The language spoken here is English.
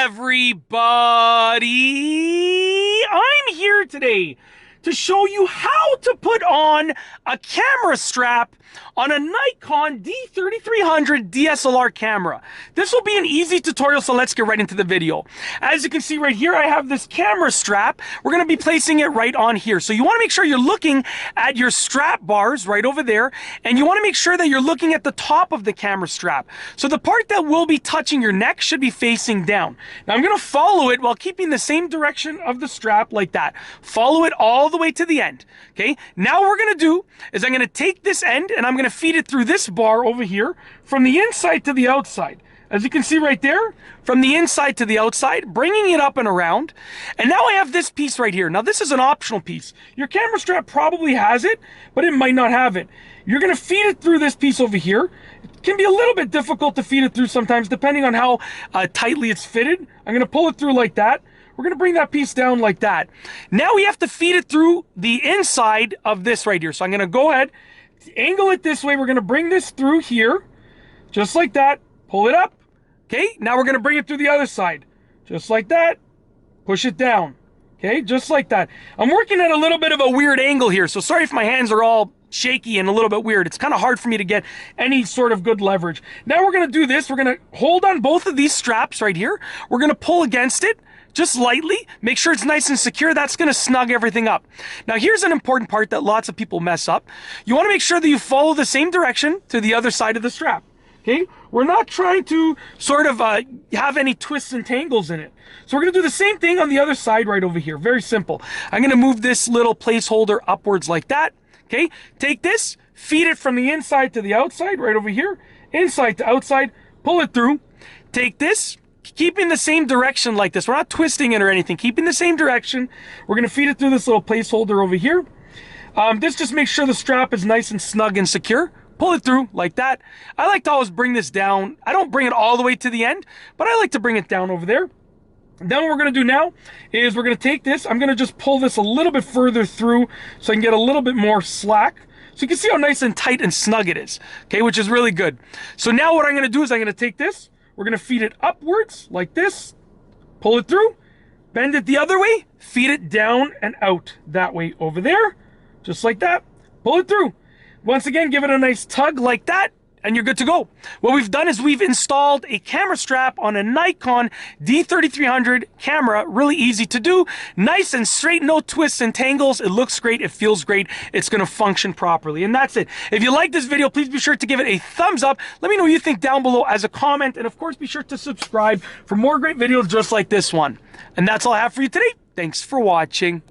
everybody! I'm here today to show you how to put on a camera strap on a Nikon D3300 DSLR camera. This will be an easy tutorial, so let's get right into the video. As you can see right here, I have this camera strap. We're going to be placing it right on here. So you want to make sure you're looking at your strap bars right over there, and you want to make sure that you're looking at the top of the camera strap. So the part that will be touching your neck should be facing down. Now I'm going to follow it while keeping the same direction of the strap like that. Follow it all the way to the end. Okay, now what we're going to do is I'm going to take this end and I'm going to feed it through this bar over here from the inside to the outside. As you can see right there, from the inside to the outside, bringing it up and around. And now I have this piece right here. Now this is an optional piece. Your camera strap probably has it, but it might not have it. You're going to feed it through this piece over here. It can be a little bit difficult to feed it through sometimes, depending on how tightly it's fitted. I'm going to pull it through like that. We're going to bring that piece down like that. Now we have to feed it through the inside of this right here. So I'm going to go ahead, angle it this way. We're going to bring this through here, just like that. Pull it up. Okay, now we're going to bring it through the other side. Just like that. Push it down. Okay, just like that. I'm working at a little bit of a weird angle here, so sorry if my hands are all shaky and a little bit weird. It's kind of hard for me to get any sort of good leverage. Now we're going to do this. We're going to hold on both of these straps right here. We're going to pull against it. Just lightly, make sure it's nice and secure. That's going to snug everything up. Now here's an important part that lots of people mess up. You want to make sure that you follow the same direction to the other side of the strap. Okay, we're not trying to sort of have any twists and tangles in it. So we're going to do the same thing on the other side right over here. Very simple. I'm going to move this little placeholder upwards like that. Okay, take this, feed it from the inside to the outside right over here. Inside to outside, pull it through. Take this, keeping the same direction like this. We're not twisting it or anything. Keeping the same direction. We're going to feed it through this little placeholder over here. This just makes sure the strap is nice and snug and secure. Pull it through like that. I like to always bring this down. I don't bring it all the way to the end, but I like to bring it down over there. Then what we're going to do now is we're going to take this. I'm going to just pull this a little bit further through so I can get a little bit more slack. So you can see how nice and tight and snug it is. Okay, which is really good. So now what I'm going to do is I'm going to take this. We're going to feed it upwards like this, pull it through, bend it the other way, feed it down and out that way over there, just like that, pull it through. Once again, give it a nice tug like that, and you're good to go. What we've done is we've installed a camera strap on a Nikon D3300 camera. Really easy to do. Nice and straight, no twists and tangles. It looks great. It feels great. It's going to function properly. And that's it. If you like this video, please be sure to give it a thumbs up. Let me know what you think down below as a comment. And of course, be sure to subscribe for more great videos just like this one. And that's all I have for you today. Thanks for watching.